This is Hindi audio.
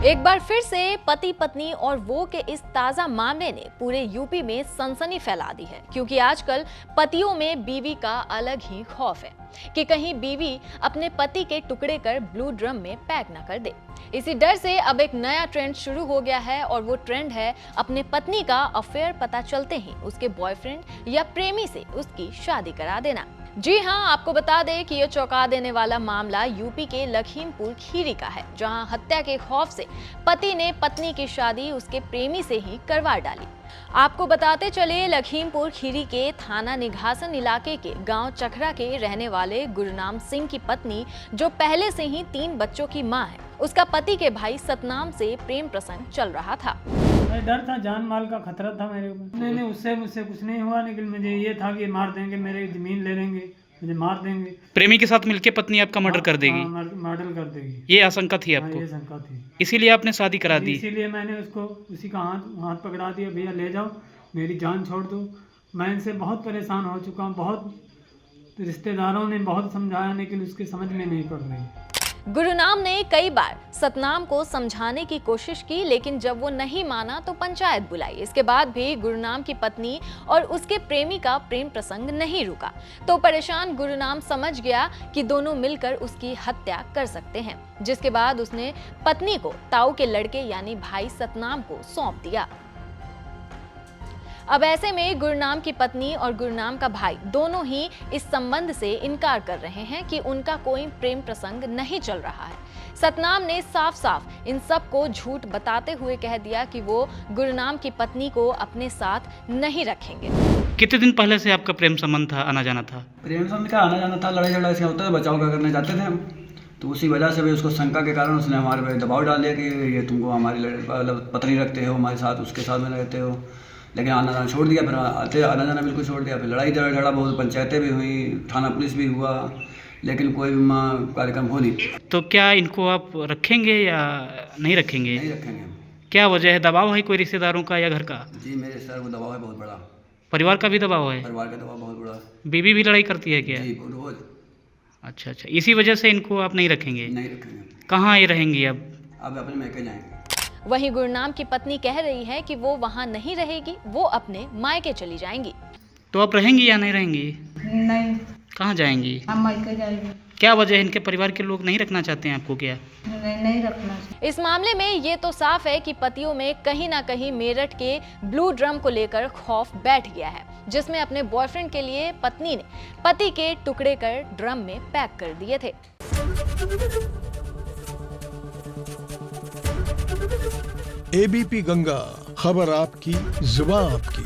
एक बार फिर से पति पत्नी और वो के इस ताजा मामले ने पूरे यूपी में सनसनी फैला दी है, क्योंकि आजकल पतियों में बीवी का अलग ही खौफ है कि कहीं बीवी अपने पति के टुकड़े कर ब्लू ड्रम में पैक न कर दे। इसी डर से अब एक नया ट्रेंड शुरू हो गया है और वो ट्रेंड है अपने पत्नी का अफेयर पता चलते ही उसके बॉयफ्रेंड या प्रेमी से उसकी शादी करा देना। जी हां, आपको बता दें कि ये चौंका देने वाला मामला यूपी के लखीमपुर खीरी का है, जहां हत्या के खौफ से पति ने पत्नी की शादी उसके प्रेमी से ही करवा डाली। आपको बताते चले, लखीमपुर खीरी के थाना निघासन इलाके के गांव चखरा के रहने वाले गुरनाम सिंह की पत्नी, जो पहले से ही 3 बच्चों की मां है, उसका पति के भाई सतनाम से प्रेम प्रसंग चल रहा था। डर था, जान माल का खतरा था मेरे को। नहीं, उससे मुझसे कुछ नहीं हुआ, लेकिन मुझे ये था कि मार देंगे, मेरी जमीन ले लेंगे, मुझे मार देंगे। प्रेमी के साथ मिलके पत्नी आपका मर्डर कर देगी? मर्डर कर देगी, ये आशंका थी आपको? ये शंका थी, इसीलिए आपने शादी करा दी? इसीलिए मैंने उसको उसी का हाथ पकड़ा दिया, भैया ले जाओ, मेरी जान छोड़ दो। मैं इनसे बहुत परेशान हो चुका हूँ, बहुत रिश्तेदारों ने बहुत समझाया, लेकिन उसके समझ में नहीं पड़ रही। गुरनाम ने कई बार सतनाम को समझाने की कोशिश की, लेकिन जब वो नहीं माना तो पंचायत बुलाई। इसके बाद भी गुरनाम की पत्नी और उसके प्रेमी का प्रेम प्रसंग नहीं रुका, तो परेशान गुरनाम समझ गया कि दोनों मिलकर उसकी हत्या कर सकते हैं, जिसके बाद उसने पत्नी को ताऊ के लड़के यानी भाई सतनाम को सौंप दिया। अब ऐसे में गुरनाम की पत्नी और गुरनाम का भाई दोनों ही इस संबंध से इनकार कर रहे हैं कि उनका कोई प्रेम प्रसंग नहीं चल रहा है। सतनाम ने साफ साफ इन सब को झूठ बताते हुए कह दिया कि वो गुरनाम की पत्नी को अपने साथ नहीं रखेंगे। कितने दिन पहले से आपका प्रेम संबंध था, आना जाना था? प्रेम संबंध का आना जाना था, लड़ाई झगड़ा ऐसे होता था, बचाव का करने जाते थे हम, तो उसी वजह से भी उसको शंका के कारण उसने हमारे पे दबाव डाल दिया कि ये तुमको हमारी पत्नी रखते हो, हमारे साथ उसके साथ में रहते हो। लेकिन आना जाना छोड़ दिया, फिर आना जाना बिल्कुल छोड़ दिया। फिर लड़ाई झगड़ा बहुत, पंचायतें भी हुई, थाना पुलिस भी हुआ, लेकिन कोई कार्यक्रम हो नहीं। तो क्या इनको आप रखेंगे या नहीं रखेंगे? नहीं रखेंगे हम। क्या वजह है? दबाव है कोई रिश्तेदारों का या घर का? जी, मेरे सर को दबाव है बहुत बड़ा। परिवार का भी दबाव है? परिवार का दबाव बहुत बड़ा। बीवी भी लड़ाई करती है क्या? जी, रोज। अच्छा, इसी वजह से इनको आप नहीं रखेंगे? नहीं रखेंगे। कहाँ ये रहेंगी अब? अपने मैके जाएंगे। वहीं गुरनाम की पत्नी कह रही है कि वो वहां नहीं रहेगी, वो अपने मायके चली जाएंगी। तो आप रहेंगी या नहीं रहेंगी? नहीं। कहाँ जाएंगी? हम मायके जाएंगे। क्या वजह है? इनके परिवार के लोग नहीं रखना चाहते हैं आपको क्या? नहीं रखना। इस मामले में ये तो साफ है कि पतियों में कहीं ना कहीं मेरठ के ब्लू ड्रम को लेकर खौफ बैठ गया है, जिसमें अपने बॉयफ्रेंड के लिए पत्नी ने पति के टुकड़े कर ड्रम में पैक कर दिए थे। एबीपी गंगा, खबर आपकी, जुबान आपकी।